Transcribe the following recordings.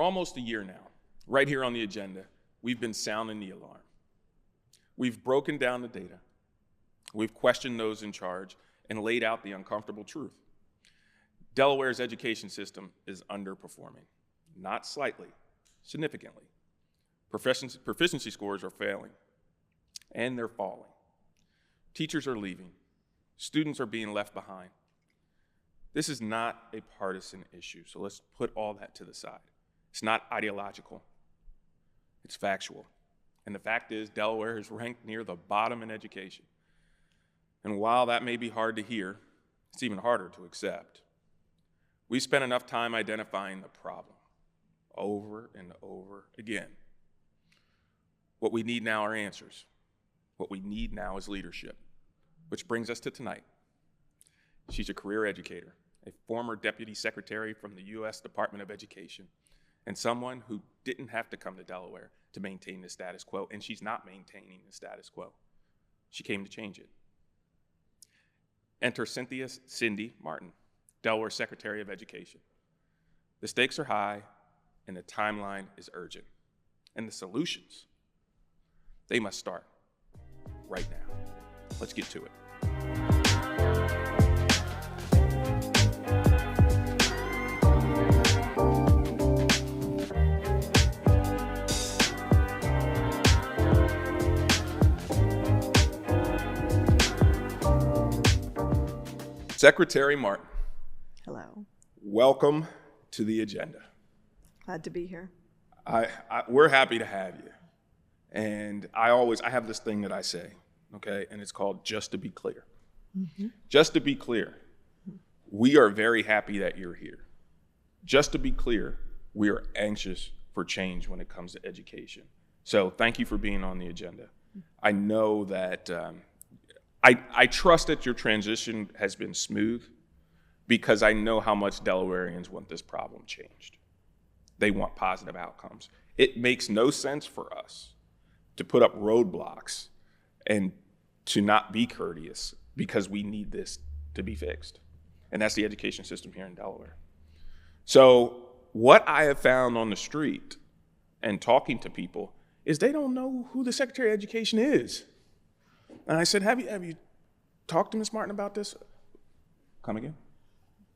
For almost a year now, right here on the agenda, we've been sounding the alarm. We've broken down the data. We've questioned those in charge and laid out the uncomfortable truth. Delaware's education system is underperforming, not slightly, significantly. Proficiency scores are failing, and they're falling. Teachers are leaving. Students are being left behind. This is not a partisan issue, so let's put all that to the side. It's not ideological. It's factual. And the fact is, Delaware is ranked near the bottom in education. And while that may be hard to hear, it's even harder to accept. We spent enough time identifying the problem over and over again. What we need now are answers. What we need now is leadership, which brings us to tonight. She's a career educator, a former deputy secretary from the U.S. Department of Education, and someone who didn't have to come to Delaware to maintain the status quo, and she's not maintaining the status quo. She came to change it. Enter Cindy Marten, Delaware Secretary of Education. The stakes are high, and the timeline is urgent. And the solutions, they must start right now. Let's get to it. Secretary Marten. Hello. Welcome to the agenda. Glad to be here. We're happy to have you. And I have this thing that I say, okay, and it's called just to be clear. Mm-hmm. Just to be clear, we are very happy that you're here. Just to be clear, we are anxious for change when it comes to education. So thank you for being on the agenda. I know that I trust that your transition has been smooth because I know how much Delawareans want this problem changed. They want positive outcomes. It makes no sense for us to put up roadblocks and to not be courteous because we need this to be fixed. And that's the education system here in Delaware. So what I have found on the street and talking to people is they don't know who the Secretary of Education is. And I said, have you talked to Ms. Marten about this? Come again?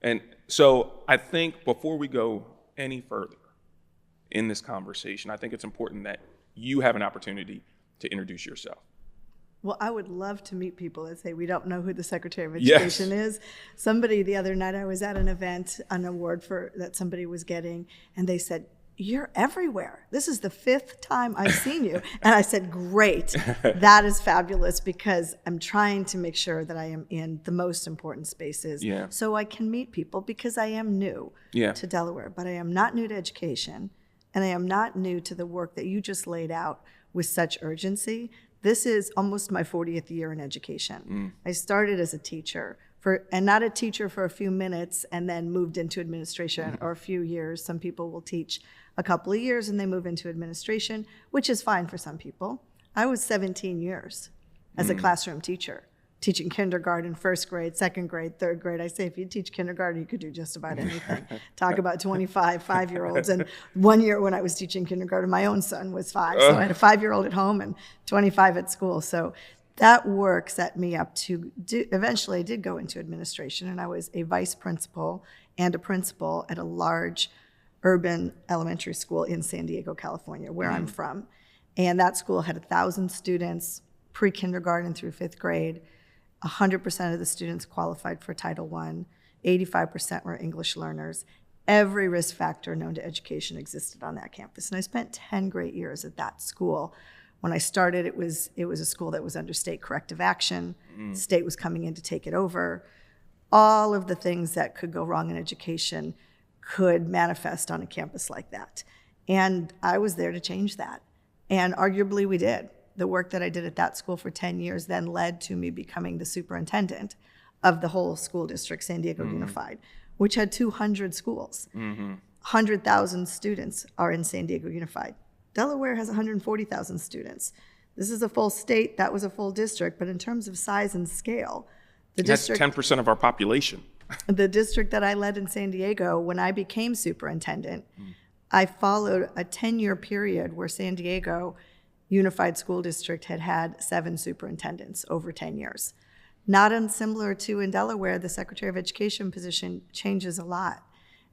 And so I think before we go any further in this conversation, I think it's important that you have an opportunity to introduce yourself. Well, I would love to meet people that say we don't know who the Secretary of Education is. Somebody the other night, I was at an event, an award that somebody was getting, and they said, "You're everywhere. This is the 5th time I've seen you." And I said, "Great, that is fabulous," because I'm trying to make sure that I am in the most important spaces so I can meet people, because I am new to Delaware, but I am not new to education, and I am not new to the work that you just laid out with such urgency. This is almost my 40th year in education. I started as a teacher, and not a teacher for a few minutes and then moved into administration or a few years. Some people will teach a couple of years and they move into administration, which is fine for some people. I was 17 years as a classroom teacher, teaching kindergarten, 1st grade, 2nd grade, 3rd grade. I say if you teach kindergarten, you could do just about anything. Talk about 25 5-year-olds. And one year when I was teaching kindergarten, my own son was 5. So I had a 5-year-old at home and 25 at school. So that work set me up to eventually I did go into administration, and I was a vice principal and a principal at a large urban elementary school in San Diego, California, where I'm from. And that school had 1,000 students, pre-kindergarten through 5th grade. 100% of the students qualified for Title I. 85% were English learners. Every risk factor known to education existed on that campus. And I spent 10 great years at that school. When I started, it was a school that was under state corrective action. The state was coming in to take it over. All of the things that could go wrong in education could manifest on a campus like that. And I was there to change that. And arguably we did. The work that I did at that school for 10 years then led to me becoming the superintendent of the whole school district, San Diego Unified, which had 200 schools. 100,000 students are in San Diego Unified. Delaware has 140,000 students. This is a full state, that was a full district, but in terms of size and scale, That's 10% of our population. The district that I led in San Diego, when I became superintendent, I followed a 10-year period where San Diego Unified School District had 7 superintendents over 10 years. Not unsimilar to in Delaware, the Secretary of Education position changes a lot.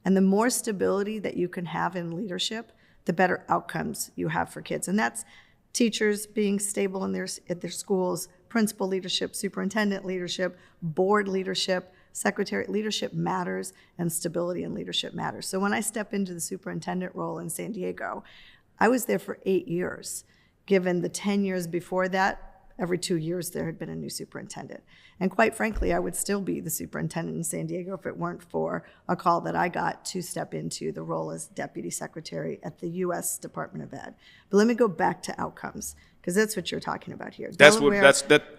And the more stability that you can have in leadership, the better outcomes you have for kids. And that's teachers being stable at their schools, principal leadership, superintendent leadership, board leadership, secretary leadership matters, and stability in leadership matters. So when I step into the superintendent role in San Diego, I was there for 8 years. Given the 10 years before that, every 2 years there had been a new superintendent. And quite frankly, I would still be the superintendent in San Diego if it weren't for a call that I got to step into the role as deputy secretary at the U.S. Department of Ed. But let me go back to outcomes, because that's what you're talking about here. Delaware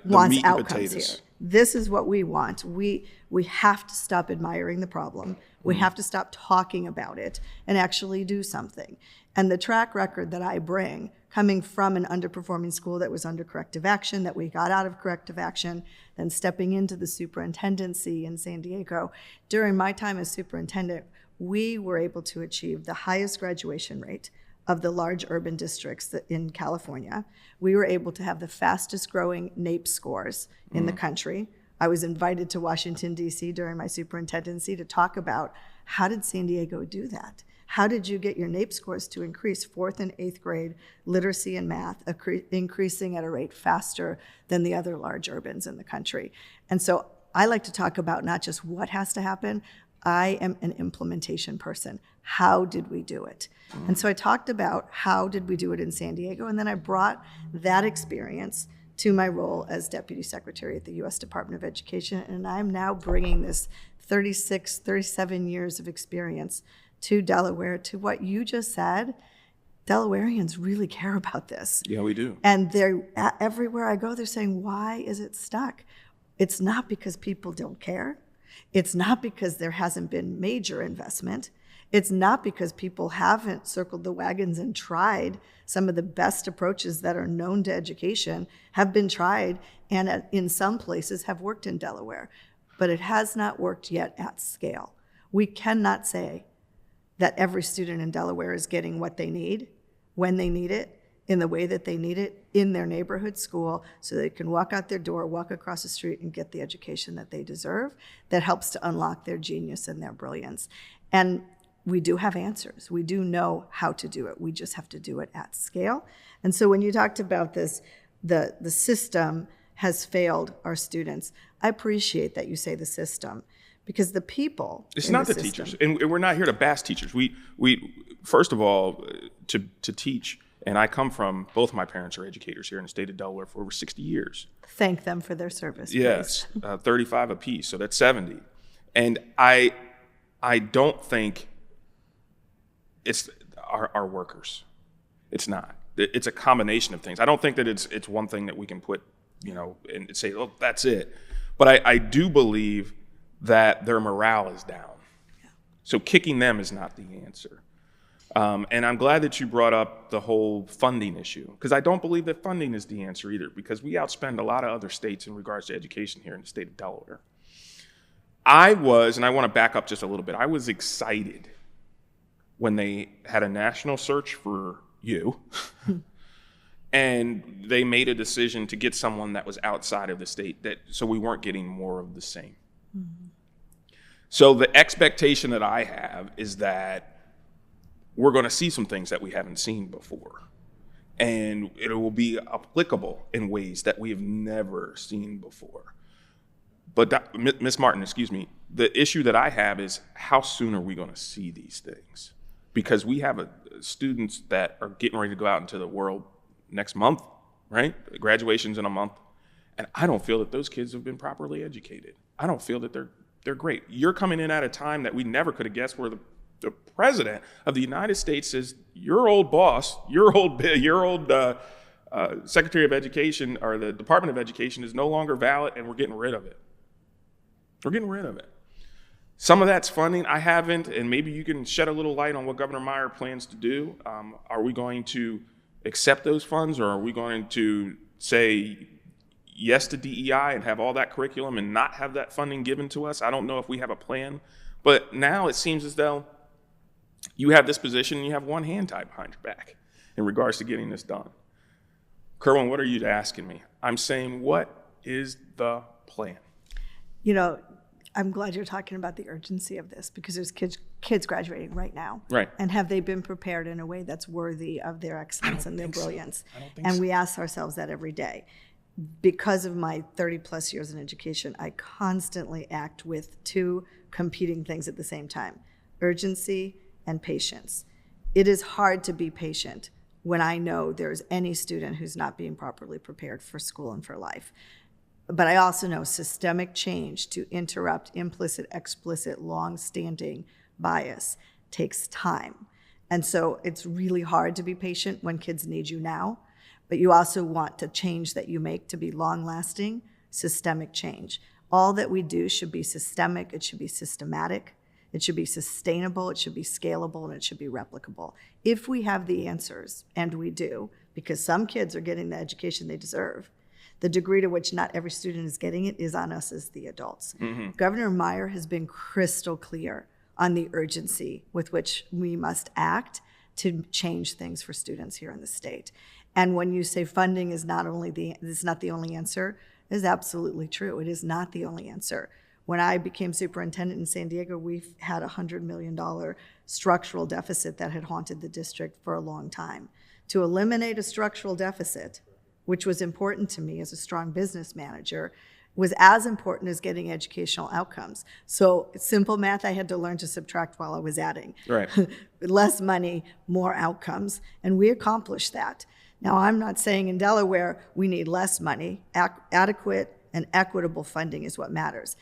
wants outcomes here. This is what we want. We have to stop admiring the problem. We have to stop talking about it and actually do something. And the track record that I bring, coming from an underperforming school that was under corrective action, that we got out of corrective action, then stepping into the superintendency in San Diego, during my time as superintendent, we were able to achieve the highest graduation rate of the large urban districts in California. We were able to have the fastest growing NAEP scores in the country. I was invited to Washington, D.C. during my superintendency to talk about how did San Diego do that? How did you get your NAEP scores to increase 4th and 8th grade literacy and math, increasing at a rate faster than the other large urbans in the country? And so I like to talk about not just what has to happen. I am an implementation person. How did we do it? And so I talked about how did we do it in San Diego, and then I brought that experience to my role as Deputy Secretary at the U.S. Department of Education, and I'm now bringing this 37 years of experience to Delaware, to what you just said. Delawareans really care about this. Yeah, we do. And they're everywhere I go, they're saying, why is it stuck? It's not because people don't care. It's not because there hasn't been major investment. It's not because people haven't circled the wagons and tried. Some of the best approaches that are known to education have been tried and in some places have worked in Delaware, but it has not worked yet at scale. We cannot say that every student in Delaware is getting what they need, when they need it, in the way that they need it, in their neighborhood school, so they can walk out their door, walk across the street, and get the education that they deserve that helps to unlock their genius and their brilliance. And we do have answers. We do know how to do it. We just have to do it at scale. And so when you talked about this, the system has failed our students, I appreciate that you say the system, because the people. It's not the teachers, and we're not here to bash teachers. We first of all, to teach, and I come from, both my parents are educators here in the state of Delaware for over 60 years. Thank them for their service. Yes, 35 apiece, so that's 70. And I don't think it's our workers. It's not. It's a combination of things. I don't think that it's one thing that we can put, and say, oh, that's it. But I do believe that their morale is down. Yeah. So kicking them is not the answer. And I'm glad that you brought up the whole funding issue, because I don't believe that funding is the answer either, because we outspend a lot of other states in regards to education here in the state of Delaware. And I want to back up just a little bit, I was excited when they had a national search for you, and they made a decision to get someone that was outside of the state, so we weren't getting more of the same. Mm-hmm. So the expectation that I have is that we're going to see some things that we haven't seen before, and it will be applicable in ways that we have never seen before. But Ms. Marten, the issue that I have is, how soon are we going to see these things? Because we have students that are getting ready to go out into the world next month, right? Graduation's in a month. And I don't feel that those kids have been properly educated. I don't feel that they're great. You're coming in at a time that we never could have guessed, where the president of the United States says, your old boss, your old Secretary of Education, or the Department of Education, is no longer valid, and we're getting rid of it. We're getting rid of it. Some of that's funding. I haven't, and maybe you can shed a little light on what Governor Meyer plans to do. Are we going to accept those funds, or are we going to say yes to DEI and have all that curriculum and not have that funding given to us? I don't know if we have a plan. But now it seems as though You have this position and you have one hand tied behind your back in regards to getting this done. Kerwin, what are you asking me? I'm saying, what is the plan? You know, I'm glad you're talking about the urgency of this, because there's kids graduating right now. Right. And have they been prepared in a way that's worthy of their excellence and their brilliance? I don't think and so. we ask ourselves that every day. Because of my 30 plus years in education, I constantly act with two competing things at the same time: urgency and patience. It is hard to be patient when I know there's any student who's not being properly prepared for school and for life. But I also know systemic change to interrupt implicit, explicit, long-standing bias takes time. And so it's really hard to be patient when kids need you now, but you also want the change that you make to be long-lasting, systemic change. All that we do should be systemic, it should be systematic, it should be sustainable, it should be scalable, and it should be replicable. If we have the answers, and we do, because some kids are getting the education they deserve, the degree to which not every student is getting it is on us as the adults. Mm-hmm. Governor Meyer has been crystal clear on the urgency with which we must act to change things for students here in the state. And when you say funding is not the only answer, it is absolutely true. It is not the only answer. When I became superintendent in San Diego, we've had a $100 million structural deficit that had haunted the district for a long time. To eliminate a structural deficit, which was important to me as a strong business manager, was as important as getting educational outcomes. So simple math, I had to learn to subtract while I was adding. Right. Less money, more outcomes, and we accomplished that. Now, I'm not saying in Delaware we need less money. Adequate and equitable funding is what matters.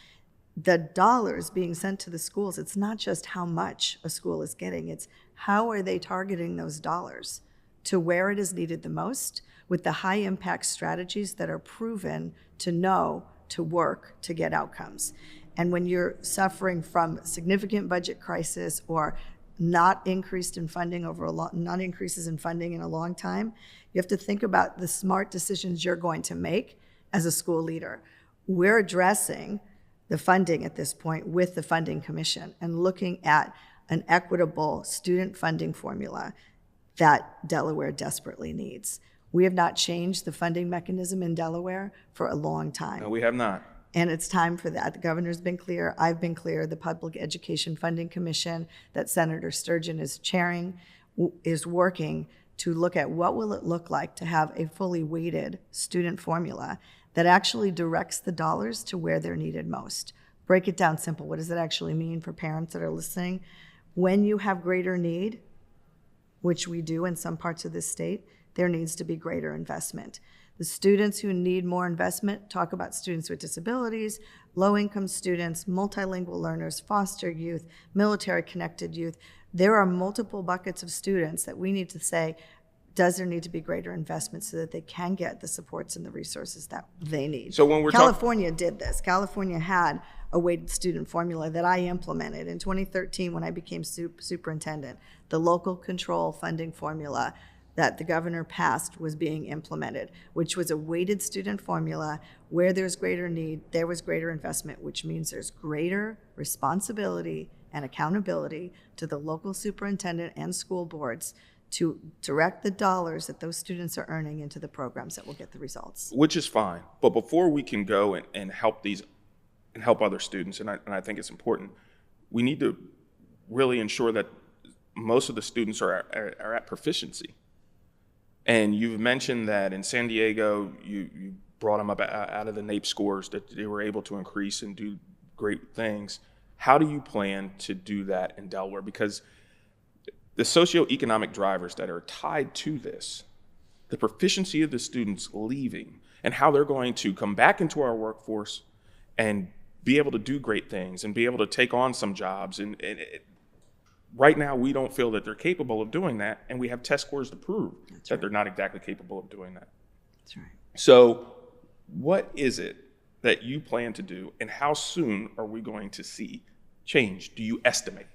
The dollars being sent to the schools, it's not just how much a school is getting, it's how are they targeting those dollars to where it is needed the most, with the high impact strategies that are proven to work to get outcomes. And when you're suffering from significant budget crisis or not increases in funding in a long time, you have to think about the smart decisions you're going to make as a school leader. We're addressing the funding at this point with the Funding Commission and looking at an equitable student funding formula that Delaware desperately needs. We have not changed the funding mechanism in Delaware for a long time. No, we have not. And it's time for that. The governor's been clear, I've been clear, the Public Education Funding Commission that Senator Sturgeon is chairing is working to look at what will it look like to have a fully weighted student formula that actually directs the dollars to where they're needed most. Break it down simple. What does it actually mean for parents that are listening? When you have greater need, which we do in some parts of this state, there needs to be greater investment. The students who need more investment, talk about students with disabilities, low-income students, multilingual learners, foster youth, military-connected youth. There are multiple buckets of students that we need to say, does there need to be greater investment so that they can get the supports and the resources that they need? So when we're California did this. California had a weighted student formula that I implemented in 2013 when I became superintendent. The local control funding formula that the governor passed was being implemented, which was a weighted student formula. Where there's greater need, there was greater investment, which means there's greater responsibility and accountability to the local superintendent and school boards to direct the dollars that those students are earning into the programs that will get the results. Which is fine, but before we can go and help these and help other students, and I think it's important, we need to really ensure that most of the students are at proficiency. And you've mentioned that in San Diego, you brought them up out of the NAEP scores, that they were able to increase and do great things. How do you plan to do that in Delaware? Because the socioeconomic drivers that are tied to this, the proficiency of the students leaving and how they're going to come back into our workforce and be able to do great things and be able to take on some jobs. Right now, we don't feel that they're capable of doing that, and we have test scores to prove that they're not exactly capable of doing that. That's right. So what is it that you plan to do, and how soon are we going to see change, do you estimate?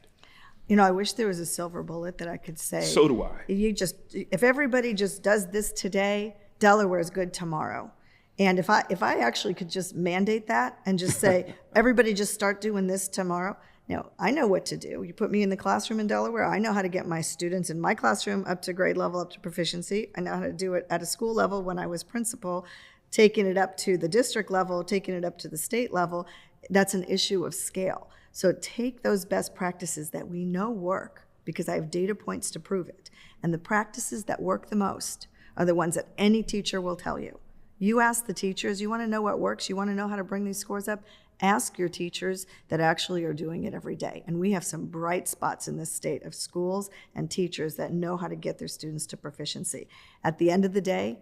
You know, I wish there was a silver bullet that I could say. So do I. If everybody just does this today, Delaware is good tomorrow. And if I actually could just mandate that and just say, everybody just start doing this tomorrow, Now, I know what to do. You put me in the classroom in Delaware, I know how to get my students in my classroom up to grade level, up to proficiency. I know how to do it at a school level when I was principal, taking it up to the district level, taking it up to the state level. That's an issue of scale. So take those best practices that we know work, because I have data points to prove it. And the practices that work the most are the ones that any teacher will tell you. You ask the teachers, you want to know what works, you want to know how to bring these scores up, ask your teachers that actually are doing it every day. And we have some bright spots in this state of schools and teachers that know how to get their students to proficiency. At the end of the day,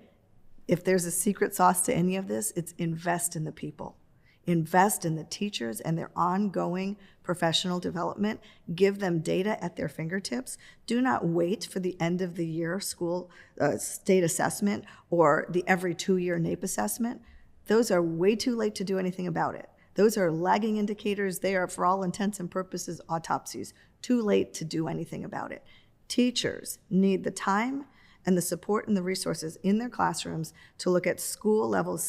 if there's a secret sauce to any of this, it's invest in the people. Invest in the teachers and their ongoing professional development. Give them data at their fingertips. Do not wait for the end of the year school state assessment or the every 2-year NAEP assessment. Those are way too late to do anything about it. Those are lagging indicators. They are, for all intents and purposes, autopsies. Too late to do anything about it. Teachers need the time and the support and the resources in their classrooms to look at school level,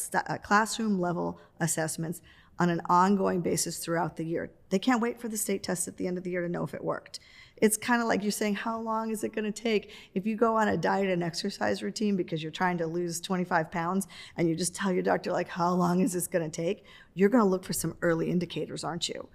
classroom level assessments on an ongoing basis throughout the year. They can't wait for the state test at the end of the year to know if it worked. It's kind of like you're saying, how long is it going to take? If you go on a diet and exercise routine because you're trying to lose 25 pounds and you just tell your doctor, like, how long is this going to take? You're going to look for some early indicators, aren't you?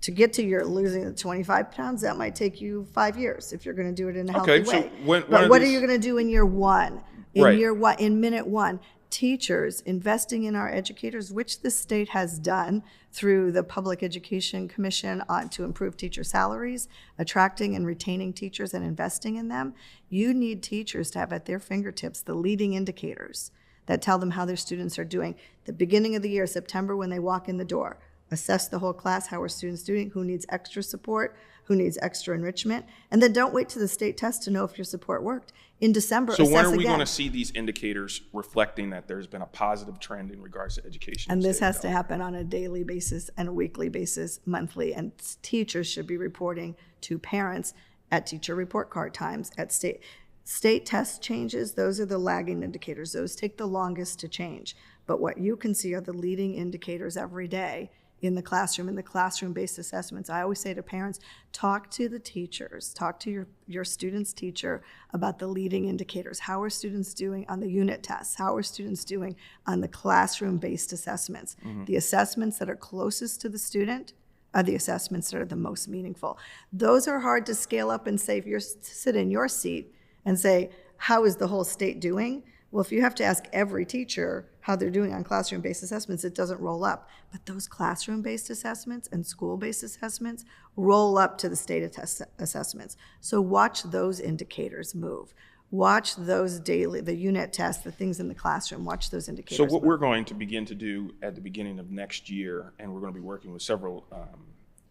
To get to your losing the 25 pounds, that might take you 5 years if you're going to do it in a healthy way. But what are you going to do in year one? In minute one, teachers investing in our educators, which the state has done through the Public Education Commission to improve teacher salaries, attracting and retaining teachers and investing in them. You need teachers to have at their fingertips the leading indicators that tell them how their students are doing. The beginning of the year, September, when they walk in the door, assess the whole class, how are students doing, who needs extra support, who needs extra enrichment, and then don't wait to the state test to know if your support worked. In December, so assess again. when are we going to see these indicators reflecting that there's been a positive trend in regards to education? And this has to happen on a daily basis and a weekly basis, monthly, and teachers should be reporting to parents at teacher report card times, at state test changes. Those are the lagging indicators. Those take the longest to change. But what you can see are the leading indicators every day in the classroom-based assessments. I always say to parents, talk to the teachers, talk to your student's teacher about the leading indicators. How are students doing on the unit tests? How are students doing on the classroom-based assessments? Mm-hmm. The assessments that are closest to the student are the assessments that are the most meaningful. Those are hard to scale up and say, if you sit in your seat and say, how is the whole state doing? Well, if you have to ask every teacher how they're doing on classroom-based assessments, it doesn't roll up. But those classroom-based assessments and school-based assessments roll up to the state assessments. So watch those indicators move. Watch those daily, the unit tests, the things in the classroom, watch those indicators So what move. we're going to begin to do at the beginning of next year, and we're going to be working with several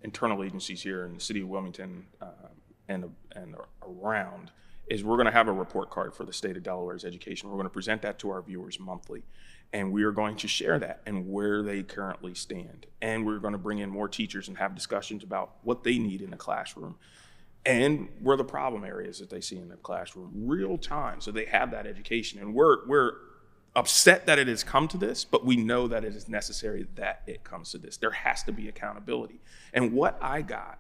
internal agencies here in the city of Wilmington and around, is we're going to have a report card for the state of Delaware's education. We're going to present that to our viewers monthly, and we are going to share that and where they currently stand. And we're going to bring in more teachers and have discussions about what they need in the classroom and where the problem areas that they see in the classroom real time, so they have that education. And we're upset that it has come to this, but we know that it is necessary that it comes to this. There has to be accountability. And what I got,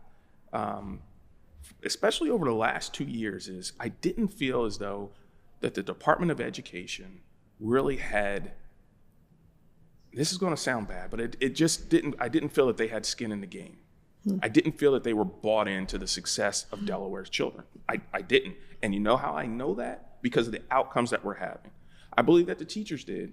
especially over the last 2 years, is I didn't feel as though that the Department of Education really had, this is going to sound bad, but it just didn't, I didn't feel that they had skin in the game. I didn't feel that they were bought into the success of Delaware's children. I didn't. And you know how I know that? Because of the outcomes that we're having. I believe that the teachers did.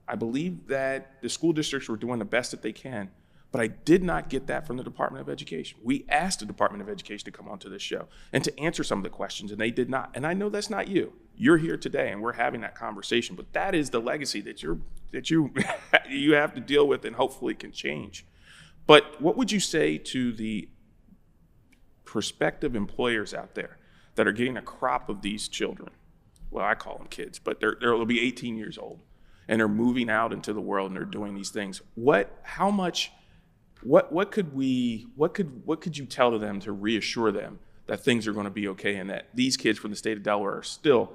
I believe that the school districts were doing the best that they can. But I did not get that from the Department of Education. We asked the Department of Education to come onto this show and to answer some of the questions, and they did not. And I know that's not you. You're here today, and we're having that conversation. But that is the legacy that you have to deal with and hopefully can change. But what would you say to the prospective employers out there that are getting a crop of these children? Well, I call them kids, but they'll be 18 years old, and they're moving out into the world and they're doing these things. What could you tell to them to reassure them that things are going to be okay and that these kids from the state of Delaware are still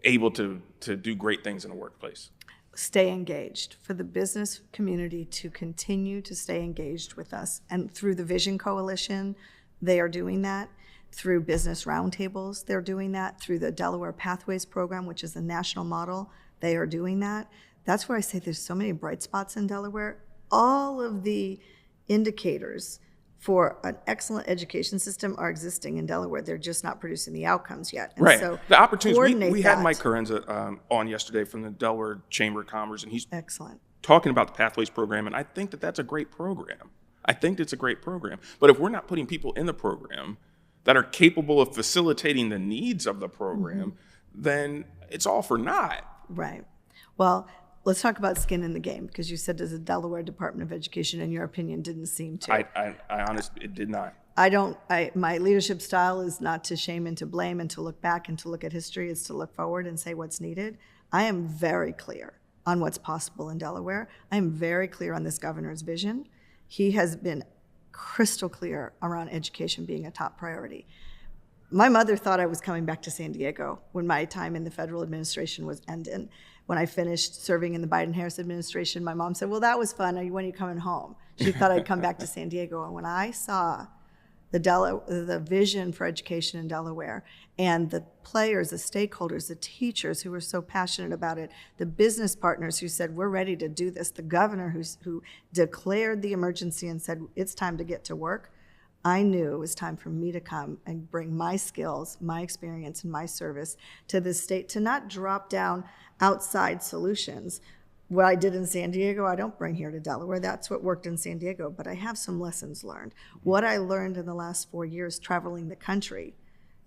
able to do great things in the workplace? stay engaged, for the business community to continue to stay engaged with us. And through the Vision Coalition, they are doing that. Through business roundtables, they're doing that. Through the Delaware Pathways program, which is a national model, they are doing that. That's where I say there's so many bright spots in Delaware. All of the indicators for an excellent education system are existing in Delaware. They're just not producing the outcomes yet. And right. So the opportunities, we had that. Mike Carenza on yesterday from the Delaware Chamber of Commerce, and he's excellent. Talking about the Pathways program, and I think that that's a great program. I think it's a great program. But if we're not putting people in the program that are capable of facilitating the needs of the program, then it's all for naught. Right. Well, let's talk about skin in the game, because you said does the Delaware Department of Education, in your opinion, didn't seem to. I honestly, it did not. My leadership style is not to shame and to blame and to look back and to look at history. It's to look forward and say what's needed. I am very clear on what's possible in Delaware. I am very clear on this governor's vision. He has been crystal clear around education being a top priority. My mother thought I was coming back to San Diego when my time in the federal administration was ending. When I finished serving in the Biden-Harris administration, my mom said, well, that was fun. When are you coming home? She thought I'd come back to San Diego. And when I saw the vision for education in Delaware and the players, the stakeholders, the teachers who were so passionate about it, the business partners who said, we're ready to do this, the governor who declared the emergency and said, it's time to get to work, I knew it was time for me to come and bring my skills, my experience, and my service to this state, to not drop down outside solutions. What I did in San Diego, I don't bring here to Delaware. That's what worked in San Diego, but I have some lessons learned. What I learned in the last 4 years traveling the country,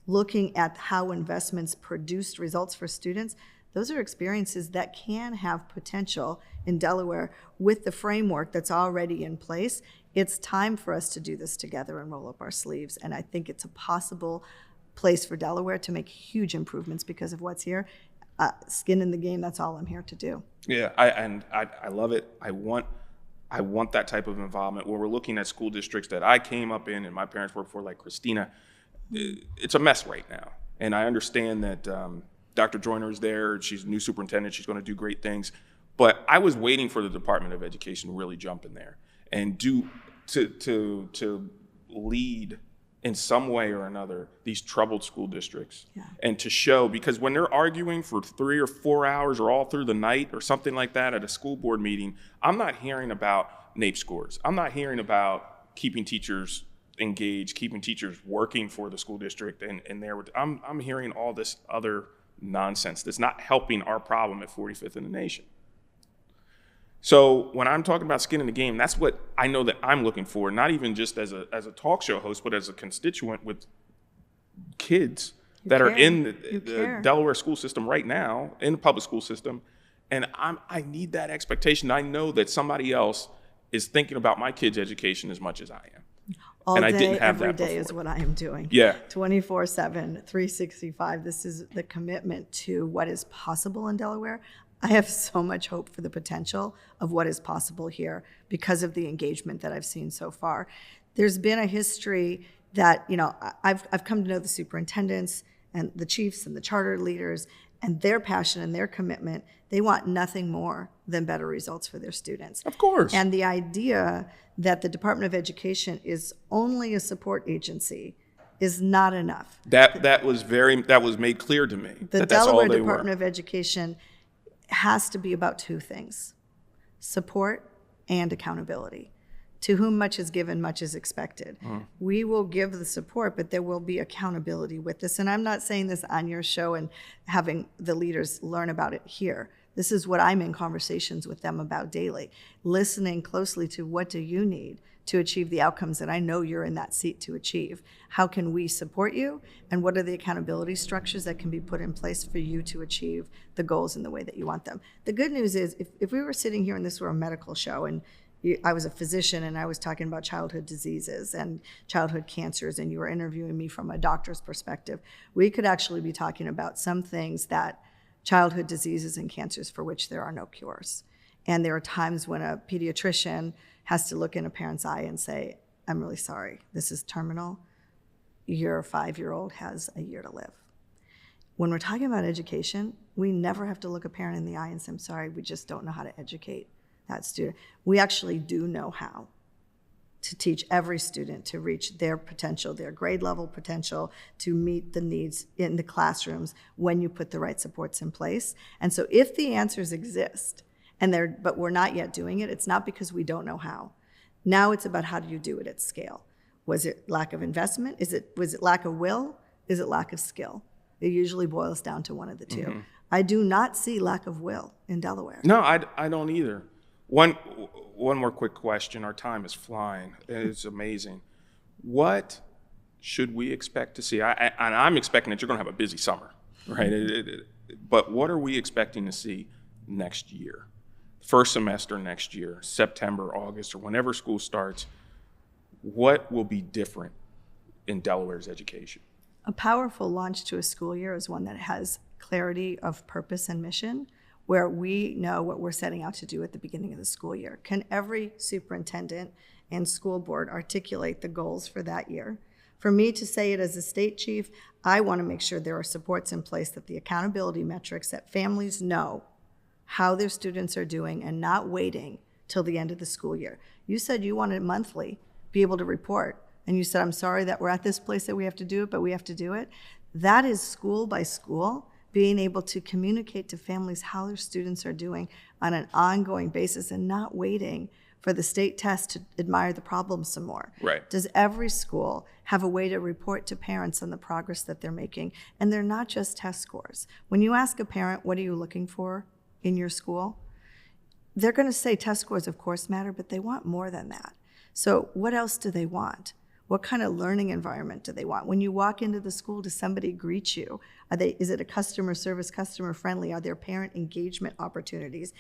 looking at how investments produced results for students, those are experiences that can have potential in Delaware with the framework that's already in place. It's time for us to do this together and roll up our sleeves. And I think it's a possible place for Delaware to make huge improvements because of what's here. Skin in the game, that's all I'm here to do. Yeah, I love it. I want that type of involvement. When we're looking at school districts that I came up in and my parents worked for, like Christina, it's a mess right now. And I understand that Dr. Joyner is there. She's a new superintendent. She's going to do great things. But I was waiting for the Department of Education to really jump in there and to lead in some way or another these troubled school districts. Yeah. And to show, because when they're arguing for 3 or 4 hours or all through the night or something like that at a school board meeting, I'm not hearing about NAEP scores. I'm not hearing about keeping teachers engaged, keeping teachers working for the school district, and there. I'm hearing all this other nonsense that's not helping our problem at 45th in the nation. So when I'm talking about skin in the game, that's what I know that I'm looking for, not even just as a talk show host, but as a constituent with kids that are in the Delaware school system right now, in the public school system. And I need that expectation. I know that somebody else is thinking about my kids' education as much as I am. All and day, I didn't have every that day before. is what I am doing. Yeah. 24/7, 365. This is the commitment to what is possible in Delaware. I have so much hope for the potential of what is possible here because of the engagement that I've seen so far. There's been a history that, I've come to know the superintendents and the chiefs and the charter leaders and their passion and their commitment. They want nothing more than better results for their students. Of course. And the idea that the Department of Education is only a support agency is not enough. That was made clear to me. The that's all Delaware they Department were. of Education has to be about two things: support and accountability. To whom much is given, much is expected. We will give the support, but there will be accountability with this. And I'm not saying this on your show and having the leaders learn about it here. This is what I'm in conversations with them about daily, listening closely to what do you need to achieve the outcomes that I know you're in that seat to achieve. How can we support you? And what are the accountability structures that can be put in place for you to achieve the goals in the way that you want them? The good news is if we were sitting here and this were a medical show and I was a physician and I was talking about childhood diseases and childhood cancers and you were interviewing me from a doctor's perspective, we could actually be talking about some things that childhood diseases and cancers for which there are no cures. And there are times when a pediatrician has to look in a parent's eye and say, I'm really sorry, this is terminal. Your 5-year-old has a year to live. when we're talking about education, we never have to look a parent in the eye and say, I'm sorry, we just don't know how to educate that student. We actually do know how to teach every student to reach their potential, their grade level potential, to meet the needs in the classrooms when you put the right supports in place. And so if the answers exist, but we're not yet doing it, it's not because we don't know how. Now it's about how do you do it at scale. Was it lack of investment? Was it lack of will? Is it lack of skill? It usually boils down to one of the two. Mm-hmm. I do not see lack of will in Delaware. No, I don't either. One more quick question. Our time is flying. It's amazing. What should we expect to see? I'm expecting that you're going to have a busy summer, right? But what are we expecting to see next year? First semester next year, September, August, or whenever school starts, what will be different in Delaware's education? A powerful launch to a school year is one that has clarity of purpose and mission, where we know what we're setting out to do at the beginning of the school year. Can every superintendent and school board articulate the goals for that year? For me to say it as a state chief, I want to make sure there are supports in place, that the accountability metrics, that families know how their students are doing and not waiting till the end of the school year. You said you wanted monthly be able to report, and you said, I'm sorry that we're at this place that we have to do it, but we have to do it. That is school by school, being able to communicate to families how their students are doing on an ongoing basis and not waiting for the state test to admire the problem some more. Right. Does every school have a way to report to parents on the progress that they're making? And they're not just test scores. When you ask a parent, what are you looking for in your school? They're going to say test scores, of course, matter, but they want more than that. So what else do they want? What kind of learning environment do they want? When you walk into the school, does somebody greet you? Is it a customer service, customer friendly? Are there parent engagement opportunities?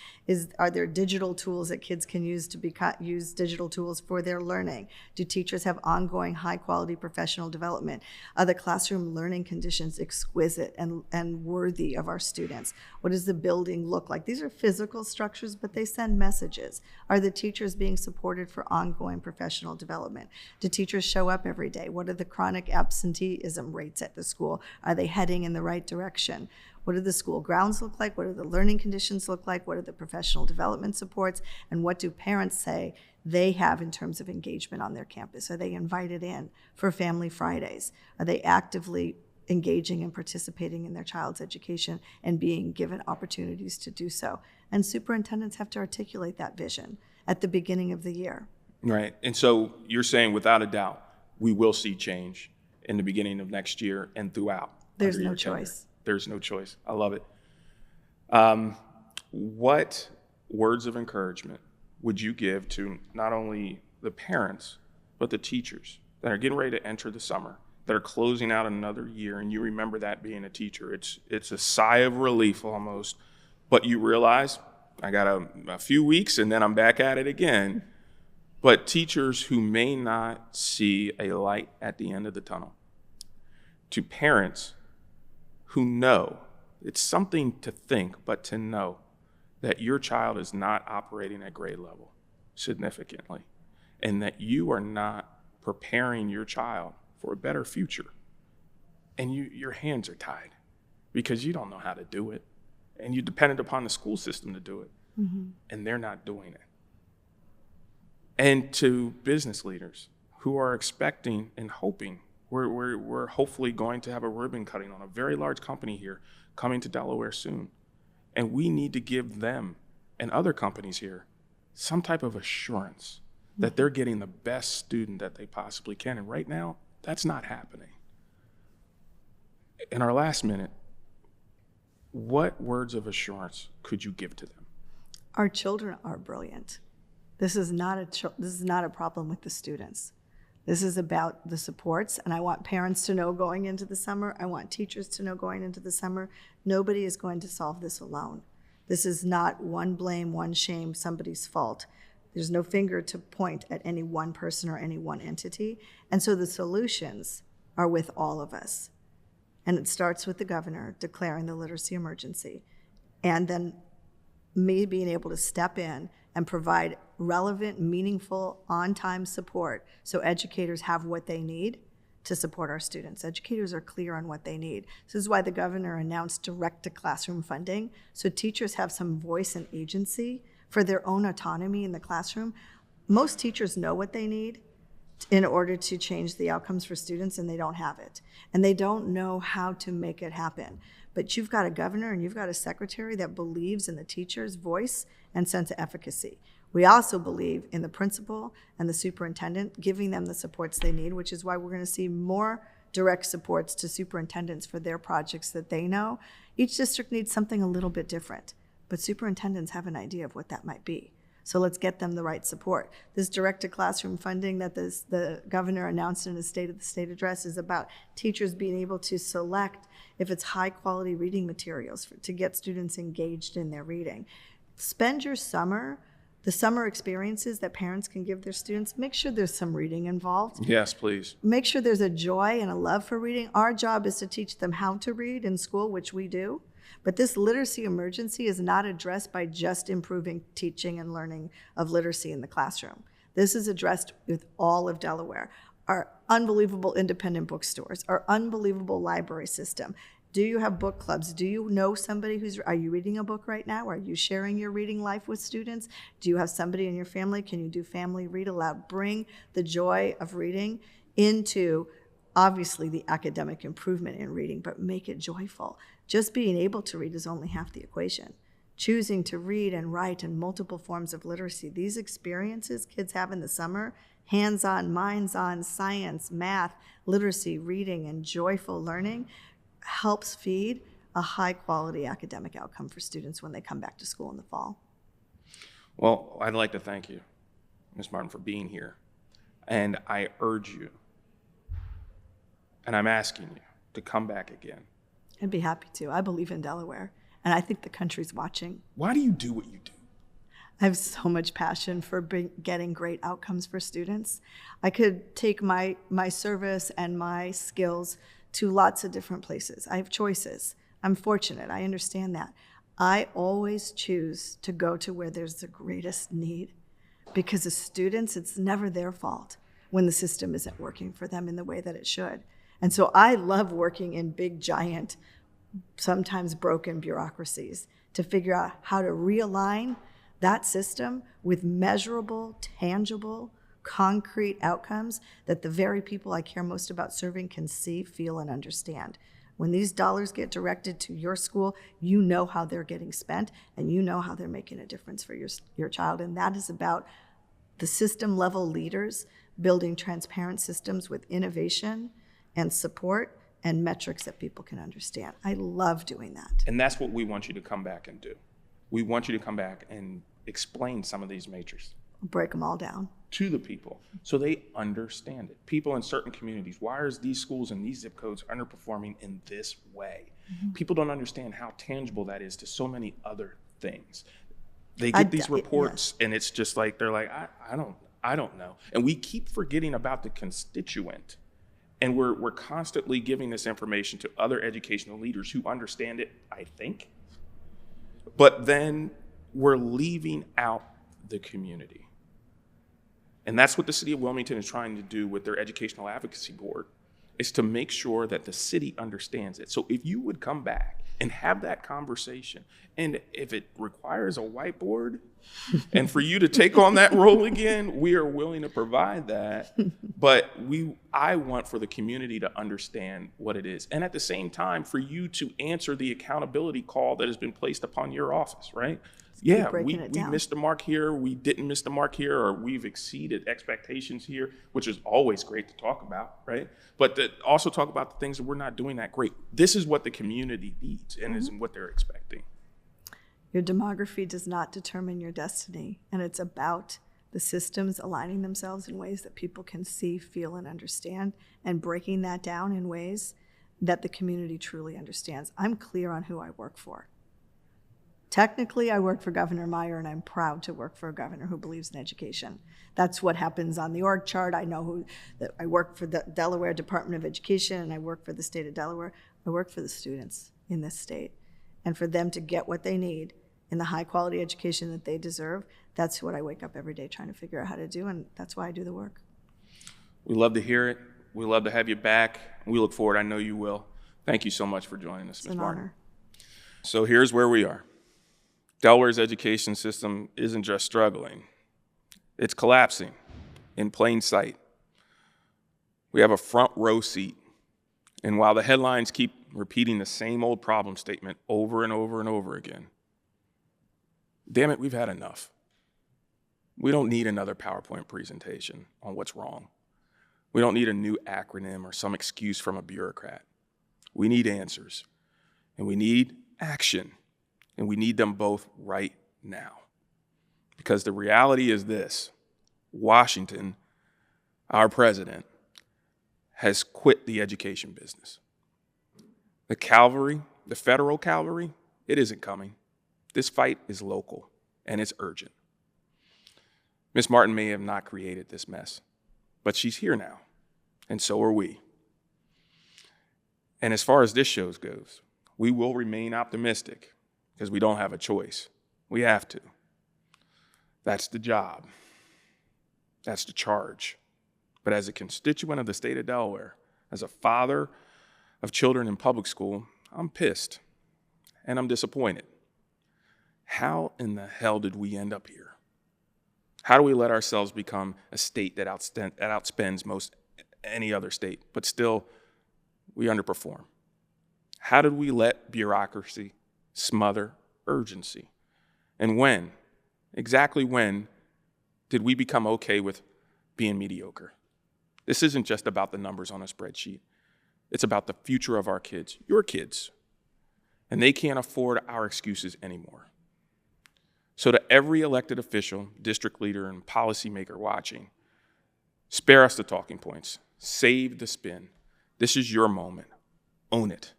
Are there digital tools that kids can use to use digital tools for their learning? Do teachers have ongoing high quality professional development? Are the classroom learning conditions exquisite and worthy of our students? What does the building look like? These are physical structures, but they send messages. Are the teachers being supported for ongoing professional development? Do teachers show up every day? What are the chronic absenteeism rates at the school? Are they heading in the right direction? What do the school grounds look like? What do the learning conditions look like? What are the professional development supports? And what do parents say they have in terms of engagement on their campus? Are they invited in for Family Fridays? Are they actively engaging and participating in their child's education and being given opportunities to do so? And superintendents have to articulate that vision at the beginning of the year. Right. And so you're saying, without a doubt, we will see change in the beginning of next year and throughout. There's no choice. There's no choice. I love it. What words of encouragement would you give to not only the parents, but the teachers that are getting ready to enter the summer, that are closing out another year, and you remember that being a teacher? It's a sigh of relief almost, but you realize, I got a few weeks and then I'm back at it again. But teachers who may not see a light at the end of the tunnel, to parents who know, it's something to think, but to know that your child is not operating at grade level significantly, and that you are not preparing your child for a better future, and your hands are tied because you don't know how to do it, and you're dependent upon the school system to do it, and they're not doing it. And to business leaders who are expecting and hoping, we're hopefully going to have a ribbon cutting on a very large company here coming to Delaware soon. And we need to give them and other companies here some type of assurance that they're getting the best student that they possibly can. And right now, that's not happening. In our last minute, what words of assurance could you give to them? Our children are brilliant. This is not a problem with the students. This is about the supports, and I want parents to know going into the summer. I want teachers to know going into the summer. Nobody is going to solve this alone. This is not one blame, one shame, somebody's fault. There's no finger to point at any one person or any one entity. And so the solutions are with all of us. And it starts with the governor declaring the literacy emergency, and then me being able to step in and provide relevant, meaningful, on-time support so educators have what they need to support our students. Educators are clear on what they need. This is why the governor announced direct-to-classroom funding, so teachers have some voice and agency for their own autonomy in the classroom. Most teachers know what they need in order to change the outcomes for students, and they don't have it. And they don't know how to make it happen. But you've got a governor and you've got a secretary that believes in the teacher's voice and sense of efficacy. We also believe in the principal and the superintendent, giving them the supports they need, which is why we're going to see more direct supports to superintendents for their projects that they know. Each district needs something a little bit different, but superintendents have an idea of what that might be. So let's get them the right support. This direct-to-classroom funding that the governor announced in his State of the State address is about teachers being able to select if it's high-quality reading materials to get students engaged in their reading. Spend your summer, the summer experiences that parents can give their students, make sure there's some reading involved. Yes, please. Make sure there's a joy and a love for reading. Our job is to teach them how to read in school, which we do. But this literacy emergency is not addressed by just improving teaching and learning of literacy in the classroom. This is addressed with all of Delaware. Our unbelievable independent bookstores, our unbelievable library system. Do you have book clubs? Do you know somebody are you reading a book right now? Are you sharing your reading life with students? Do you have somebody in your family? Can you do family read aloud? Bring the joy of reading into, obviously, the academic improvement in reading, but make it joyful. Just being able to read is only half the equation. Choosing to read and write in multiple forms of literacy, these experiences kids have in the summer, hands-on, minds-on, science, math, literacy, reading, and joyful learning, helps feed a high-quality academic outcome for students when they come back to school in the fall. Well, I'd like to thank you, Ms. Marten, for being here. And I urge you, and I'm asking you, to come back again. I'd be happy to. I believe in Delaware, and I think the country's watching. Why do you do what you do? I have so much passion for getting great outcomes for students. I could take my service and my skills to lots of different places. I have choices. I'm fortunate. I understand that. I always choose to go to where there's the greatest need, because as students, it's never their fault when the system isn't working for them in the way that it should. And so I love working in big, giant, sometimes broken bureaucracies to figure out how to realign that system with measurable, tangible, concrete outcomes that the very people I care most about serving can see, feel, and understand. When these dollars get directed to your school, you know how they're getting spent, and you know how they're making a difference for your child. And that is about the system-level leaders building transparent systems with innovation and support and metrics that people can understand. I love doing that. And that's what we want you to come back and do. We want you to come back and explain some of these matrices. Break them all down. To the people so they understand it. People in certain communities, why are these schools and these zip codes underperforming in this way? Mm-hmm. People don't understand how tangible that is to so many other things. They get these reports and it's just like, they're like, I don't know. And we keep forgetting about the constituent. And we're constantly giving this information to other educational leaders who understand it, I think. But then we're leaving out the community. And that's what the city of Wilmington is trying to do with their educational advocacy board, is to make sure that the city understands it. So if you would come back and have that conversation, and if it requires a whiteboard, and for you to take on that role again, we are willing to provide that. But I want for the community to understand what it is. And at the same time, for you to answer the accountability call that has been placed upon your office, right? Yeah, we missed the mark here, we didn't miss the mark here, or we've exceeded expectations here, which is always great to talk about, right? But to also talk about the things that we're not doing that great. This is what the community needs and is what they're expecting. Your demography does not determine your destiny, and it's about the systems aligning themselves in ways that people can see, feel, and understand, and breaking that down in ways that the community truly understands. I'm clear on who I work for. Technically, I work for Governor Meyer, and I'm proud to work for a governor who believes in education. That's what happens on the org chart. I know that I work for the Delaware Department of Education, and I work for the state of Delaware. I work for the students in this state, and for them to get what they need in the high-quality education that they deserve. That's what I wake up every day trying to figure out how to do, and that's why I do the work. We love to hear it. We love to have you back. We look forward. I know you will. Thank you so much for joining us, Ms. Marten. Honor. So here's where we are. Delaware's education system isn't just struggling. It's collapsing in plain sight. We have a front row seat. And while the headlines keep repeating the same old problem statement over and over and over again, damn it, we've had enough. We don't need another PowerPoint presentation on what's wrong. We don't need a new acronym or some excuse from a bureaucrat. We need answers, and we need action, and we need them both right now. Because the reality is this: Washington, our president, has quit the education business. The cavalry, the federal cavalry, it isn't coming. This fight is local, and it's urgent. Ms. Marten may have not created this mess, but she's here now, and so are we. And as far as this show goes, we will remain optimistic because we don't have a choice. We have to. That's the job. That's the charge. But as a constituent of the state of Delaware, as a father of children in public school, I'm pissed and I'm disappointed. How in the hell did we end up here? How do we let ourselves become a state that outspends most any other state, but still we underperform? How did we let bureaucracy smother urgency? And when, exactly when, did we become okay with being mediocre? This isn't just about the numbers on a spreadsheet. It's about the future of our kids, your kids. And they can't afford our excuses anymore. So to every elected official, district leader, and policymaker watching, spare us the talking points. Save the spin. This is your moment. Own it.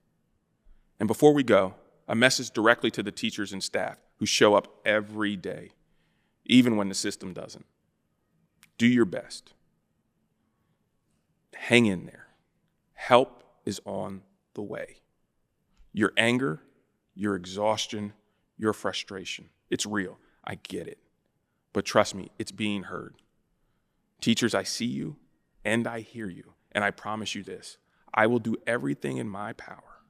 And before we go, a message directly to the teachers and staff who show up every day, even when the system doesn't. Do your best. Hang in there. Help is on the way. Your anger, your exhaustion, your frustration, it's real. I get it. But trust me, it's being heard. Teachers, I see you and I hear you. And I promise you this, I will do everything in my power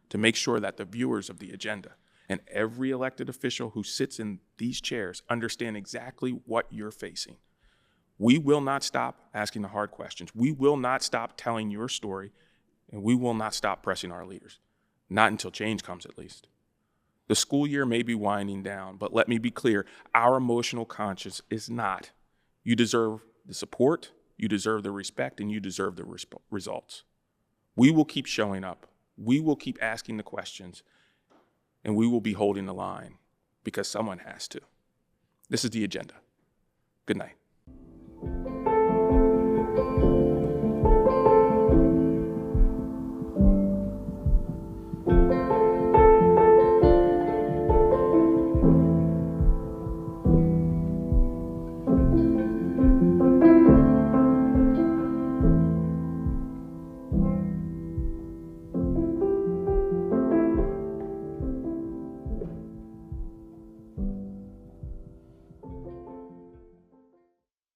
to make sure that the viewers of the agenda and every elected official who sits in these chairs understand exactly what you're facing. We will not stop asking the hard questions. We will not stop telling your story, and we will not stop pressing our leaders. Not until change comes, at least. The school year may be winding down, but let me be clear, our emotional conscience is not. You deserve the support, you deserve the respect, and you deserve the results. We will keep showing up. We will keep asking the questions, and we will be holding the line because someone has to. This is the agenda. Good night.